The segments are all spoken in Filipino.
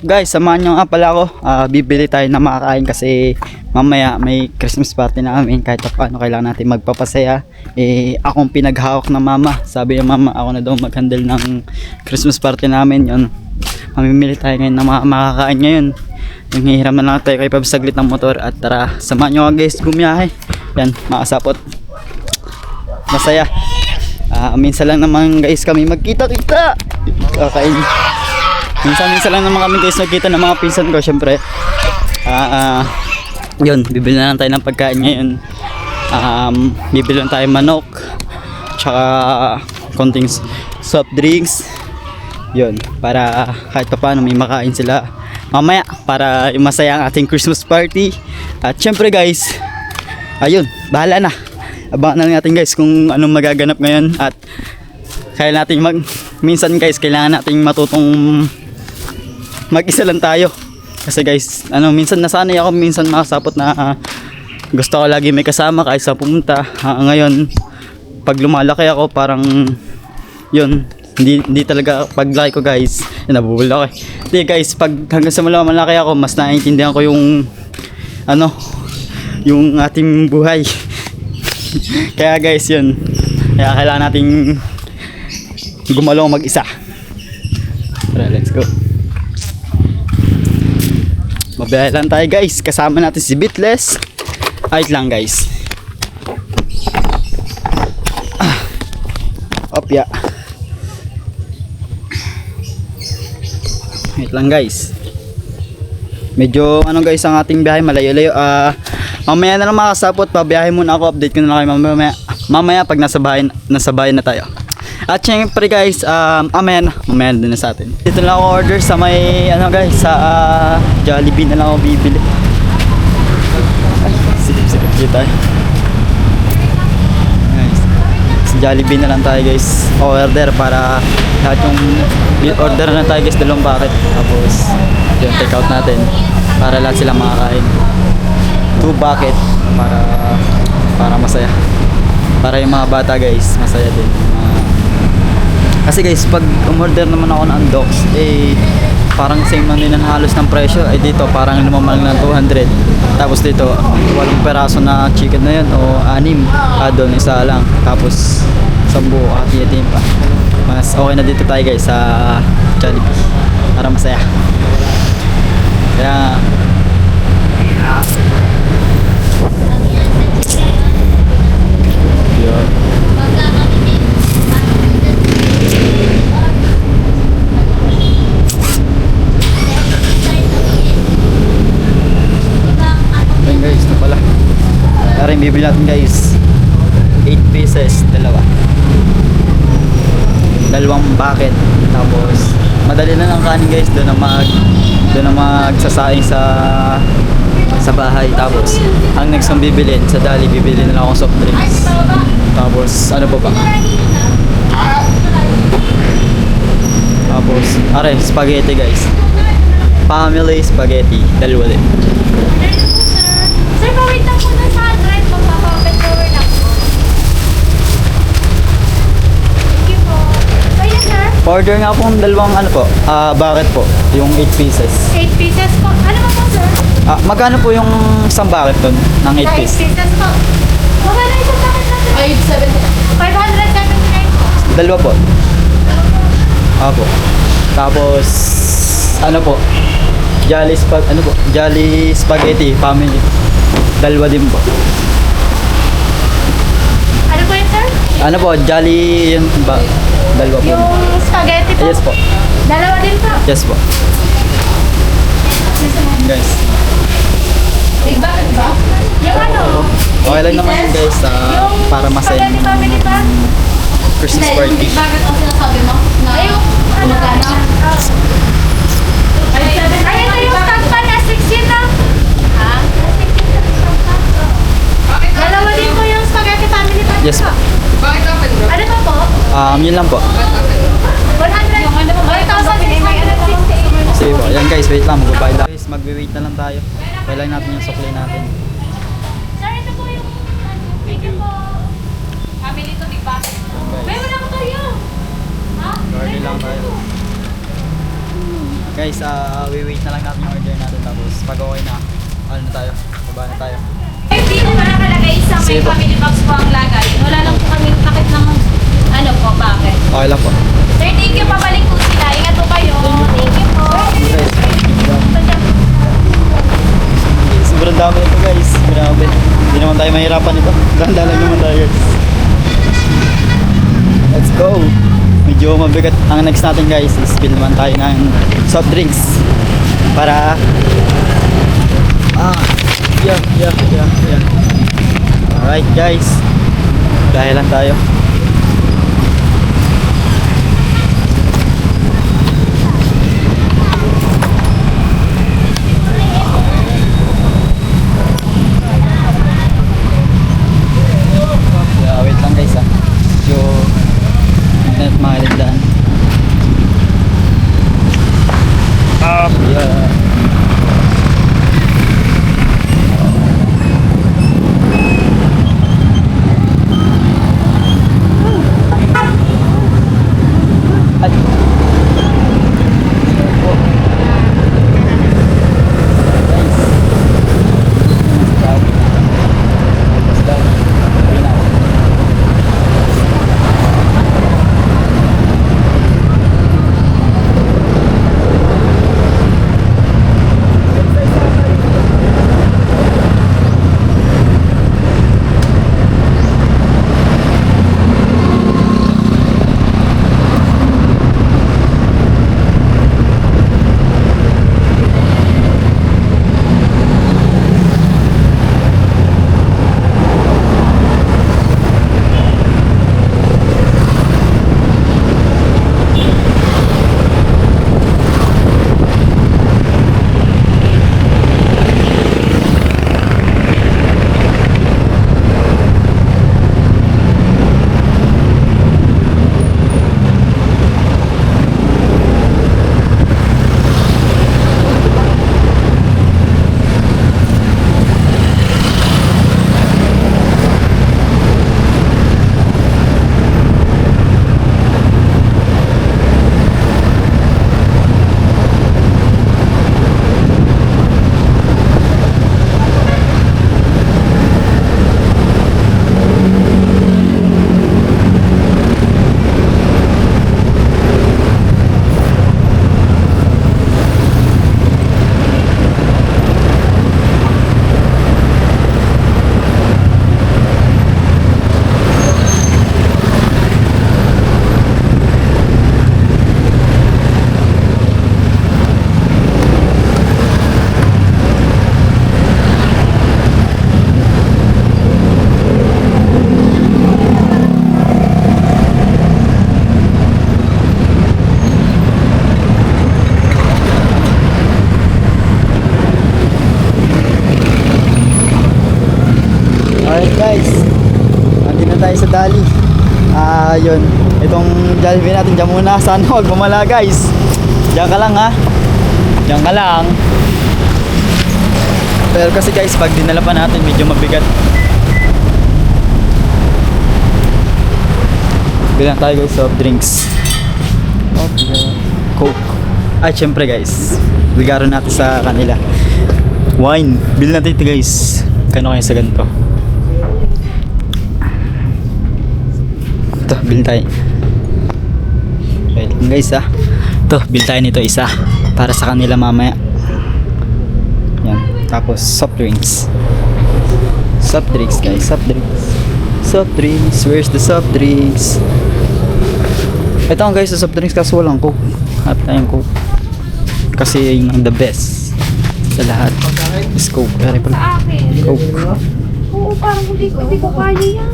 up guys? Samahan nyo nga pala ako. Bibili tayo na makakain kasi mamaya may Christmas party na kami. Kahit paano kailangan natin magpapasaya. Akong pinaghawak ng mama. Sabi ng mama ako na daw mag-handle ng Christmas party namin. Yun, mamimili tayo ngayon na makakain ngayon. Yung hihiram na lang tayo kay Pab saglit ng motor. At tara, samahan nyo guys gumiyahe. Yan, makasapot. Masaya. Minsan lang naman guys kami magkita-kita. Kakain. Minsan lang naman kami guys nagkita ng mga pinsan ko. Syempre yun, bibili na lang tayo ng pagkain ngayon. Bibili lang tayo manok, tsaka konting soft drinks. Yun, para kahit pa paano may makain sila mamaya, para masaya ang ating Christmas party. At syempre guys, ayun, bahala na. Abangan na lang natin guys kung anong magaganap ngayon. At kaya natin minsan guys kailangan natin matutong mag-isa lang tayo. Kasi guys, minsan nasanay ako minsan makasapot na gusto ko lagi may kasama kahit sa pumunta. Ngayon, pag lumalaki ako parang yun, hindi talaga paglaki ko guys, nabubul ako eh. Hindi guys, pag hanggang sa malaki ako, mas naiintindihan ko yung yung ating buhay. Kaya guys, yun. Kaya kailangan nating gumalaw mag-isa. Tara, let's go. Mabiyahe lang tayo guys. Kasama natin si Bitless. Ayos lang guys. Opya. Ayos lang guys. Medyo guys ang ating biyahe, malayo-layo. Mamaya na lang makasapot. Pabiyahe muna ako. Update ko na lang kayo mamaya pag nasa bahay na tayo. At syempre guys, mamaya din na sa atin. Dito lang ako order sa may guys, sa Jollibee na lang ako bibili. Ay, sikip dito tayo. Guys, sa Jollibee na lang tayo guys order para lahat yung order na tayo guys, 2 bucket. Tapos yung take out natin para lahat sila makakain. 2 bucket para masaya. Para yung mga bata guys, masaya din. Kasi guys, pag umorder naman ako ng Undox, parang same lang din ang halos ng presyo. Dito parang lumamal ng 200. Tapos dito, 8 peraso na chicken na yun o 6. Doon isa lang. Tapos 10 hati-hatiin pa. Mas okay na dito tayo guys sa Jollibee. Para masaya. Kaya yun. Guys, ito pala. Tara, bibili natin guys 8 pieces, 2 bucket. Tapos madali na lang kanin guys. Doon na magsasaing sa bahay. Tapos ang next kong bibilin sa Dali, bibili na lang akong soft drinks. Tapos ano pa ba? Tapos spaghetti guys. Family spaghetti, 2 din. Sir, pawait lang po na sa address. Magpapa-open cover lang po. Thank you po. Kaya sir? Order nga pong 2 bucket po. Yung 8 pieces. 8 pieces po. Ano ba po sir? Magkano po yung isang bucket doon ng 8 pieces? 8 pieces po. Magkano isang packet natin? 579 po. 2 po. Apo. Tapos po? Jolly spaghetti family. 2 din po. Ano po yun sir? Jolly yun ba? 2 po. Yung spaghetti po? Yes po. 2 din po. Yes po. Guys. Big bucket ba? Yung Okay lang naman yun guys, para masaya spaghetti family ba? Christmas party. Big bucket ang sinasabi mo? Ayun, Ayun na yung tag pa na 16 lang. Ha? 2 din po yung spaghetti family pa. Yes po. Ano pa po? Yun lang po. 100. 1,668. Sige po. Yan guys, wait lang. Magbabayad lang. Guys, magwi-wait na lang tayo. Kailangan natin yung supply natin. Sir, ito po yung thank you po. Family to big bucket. May wala ko tayo. Ha? Garden lang tayo. guys, we-wait na lang natin yung order natin tapos pag okay na, ano na tayo, baba na tayo. Dito pa nakalagay sa may Sige po. family box po ang lagay. Wala lang po kami takip ng ano po, bakit? Okay lang po. Sir, thank you. Pabalik po sila. Ingat po kayo. Thank you po. Sobrang dami nito guys, grabe. Hindi naman tayo mahirapan ito. Dahan-dahan lang naman tayo guys. Let's go! Medyo mabigat. Ang next natin guys is bill naman tayo ng soft drinks. Para yeah. Alright guys, dahil lang tayo. Wait lang guys Medyo internet mga lindaan. Yeah. Ay. Alright guys, andito na tayo sa Dali. Yun, itong Jollibee natin dyan muna. Sana huwag bumala guys. Diyan ka lang ha. Diyan ka lang. Pero kasi guys, pag dinala pa natin medyo mabigat. Bilang tayo guys soft drinks. Coke. Ay syempre guys, ligaro natin sa kanila. Wine, bill natin ito guys. Kano kayo sa ganito? Ito, bill tayo. Wait lang guys Ito, bill tayo nito isa. Para sa kanila mamaya. Yan. Tapos soft drinks. Soft drinks guys, soft drinks. Soft drinks, where's the soft drinks? Ito ang guys, sa soft drinks kaso walang Coke. Hanap tayong Coke. Kasi yun ang the best sa lahat. Is Coke. Kaya pala. Sa akin. Coke. Oo, parang hindi ko kaya yan.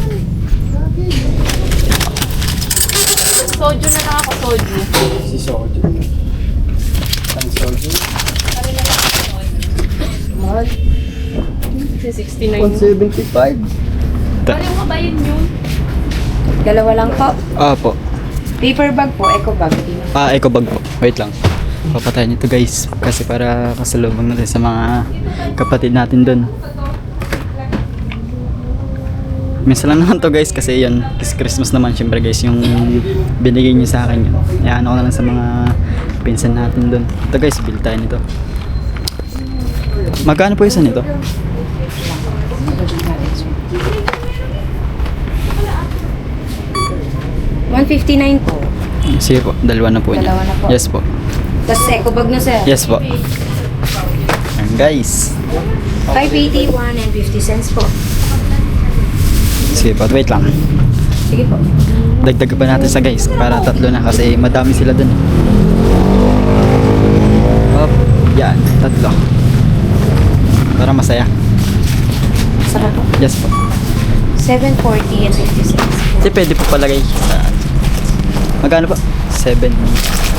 Soju na lang ako, soju. Si Soju. Ang Soju. Kami na lang ako, soju. Mahal. 69. 175. Ano mo ba yun yun? Dalawa lang po. Po. Paper bag po, eco bag. Eco bag po. Wait lang. Papatayin ito guys. Kasi para kasalubong natin sa mga kapatid natin dun. Minsan lang naman to guys kasi yun. Kasi Christmas naman syempre guys yung binigay niyo sa akin yun. Yan ako na lang sa mga Pinsan natin doon. Ito guys, bill tayo nito. Magkano po isa nito? $159 po. Sige po, dalawa na po niya. Dalawa na po. Yes po. Tapos eco bag na sir. Yes po. Ayan guys. $5.81 and 50 cents po. Sige po, wait lang. Sige po. Dagdag pa natin sa guys para tatlo na kasi madami sila dun. Up, yan, tatlo. Para masaya. Sarap po. Yes po. $7.40 and 50 cents. Kasi pwede po palagay sa... Magkano po? 7.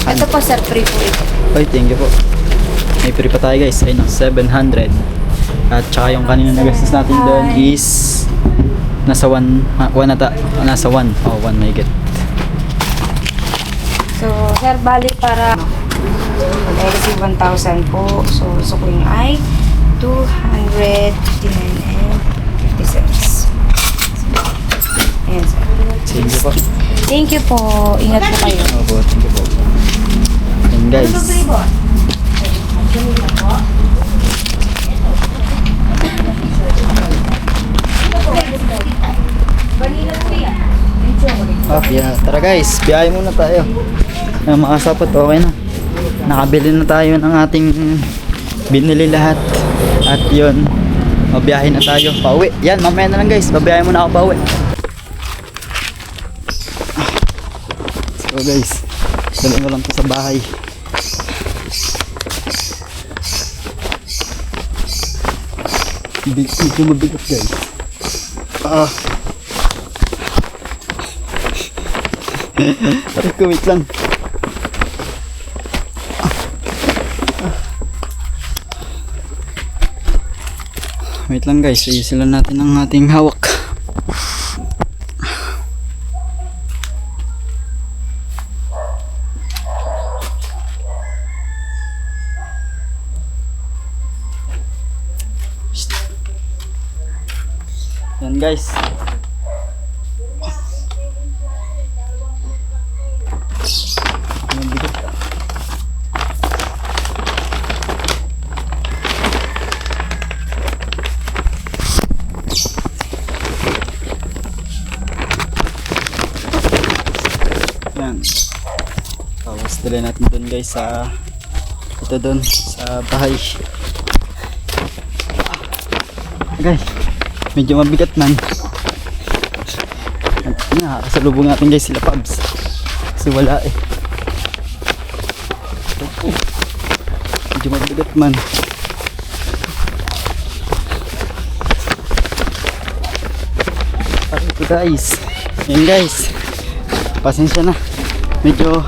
Ito po sir, free po ito. Oy, thank you po. May free pa tayo guys. Ayun, 700. At saka yung kanina nagastos natin doon is nasa 1 ata. Nasa 1. Oh, 1 may get. So, sir, bali para mag-receive 1,000 po. So, gusto ko yung ay $259 and 50 cents. Ayan, sir. Thank you po. Thank you po. Ingat po kayo. Opo, thank you po. And guys. Yeah. Tara guys, biyahe muna tayo. Mga sapat, okay na. Nakabili na tayo ng ating binili lahat. At yun, mabiyahe na tayo pauwi. Yan, mamaya na lang guys, babiyahe muna ako pauwi. So guys, dalhin ko lang to sa bahay. Ito mabigat guys. Aray ko, wait lang. Wait lang guys, ayusin lang natin ang ating hawak. Yan guys. Yan. Tapos dala natin doon guys sa ito doon sa bahay. Guys, medyo mabigat man. Nakasalubong natin guys sila Pabs. Kasi wala eh. Medyo mabigat man. Ito guys. Yan guys. Pasensya na. Medyo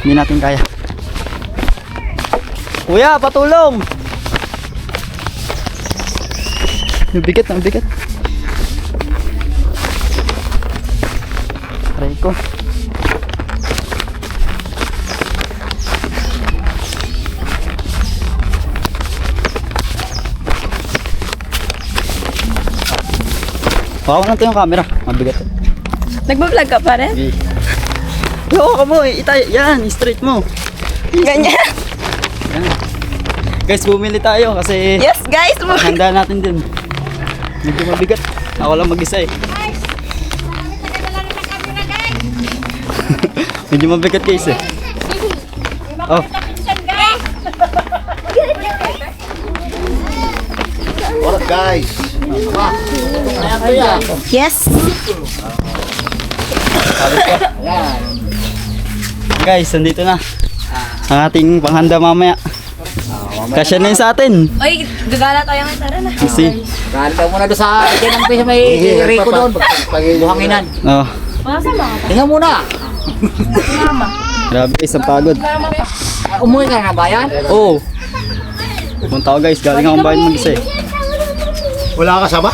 hindi natin kaya. Kuya, patulong! Mabigat, mabigat. Aray ko. Baka mo lang ito yung camera. Mabigat. Nagbablog ka pa rin? Okay. Oo ka mo eh. Yan, straight mo. Ganyan. Yan. Guys, bumili tayo kasi Yes, guys. handa natin din. Medyo mabigat. Ako lang mag-isa eh. Medyo mabigat guys eh. Oh. What up guys? Yes. Guys, nandito na ang ating panghanda mamaya. Kasya na yun sa atin. Oy, gagala tayo ngayon. Tara na. Kasi, Galit daw muna doon sa akin ang pisa may Rico doon. Buhanginan. oh, Tingnan muna. grabe guys, ang pagod. Umuwi ka na bayan? Oo. Punta ko guys, galing akong bayan mag-isa eh. Wala ka sama?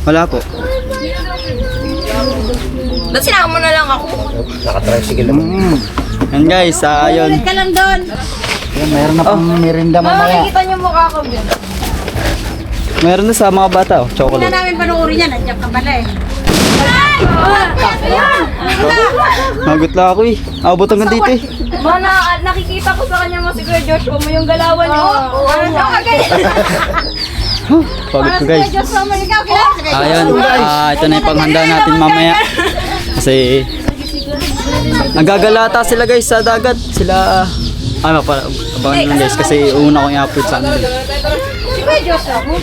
Wala po. Ba't sinama mo na lang ako? Naka-tricycle naman. Yan guys, ayun. Ka lang doon. Yan, meron na pang merinda mamaya. Makikita niyo mukha ko yun. Meron na sa mga bata, oh, chocolate. namin panoorin yan. Nandiyan ka pala eh. Nagot lang ako eh. Abot hanggang dito eh. Mana, nakikita ko sa kanya mo si Kuya Joshua mo yung galawan niyo. Parang Pagod ko guys. Joshua mo ikaw, kilala. Ayun, ito na yung panghanda natin mamaya. Kasi nagagalata sila guys sa dagat. Sila abangan nyo guys kasi una kong i-upload sa ano. Si Kuya Joshua mo.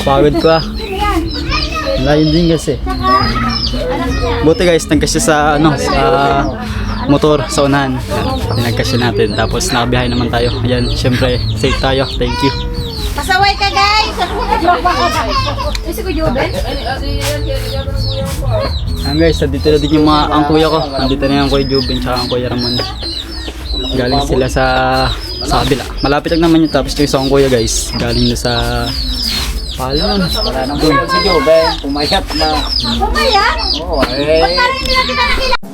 Pagod ko ah. Layo din kasi. Buti guys, nagkasya sa motor sa unahan. Nagkasya natin tapos nakabiyahe naman tayo. Ayan, syempre safe tayo. Thank you. Pasaway ka guys. Si Kuya Joben? Ayan guys, nandito na din yung mga ang kuya ko. Nandito na yung kuya Jubin tsaka ang kuya Ramon. Galing sila sa kabila. Malapit lang naman yun tapos yung isang kuya guys. Galing na sa Palon. Wala nang si Joben, pumayat na. Pumayat? Oo, eh. Parang hindi na kita nakilala.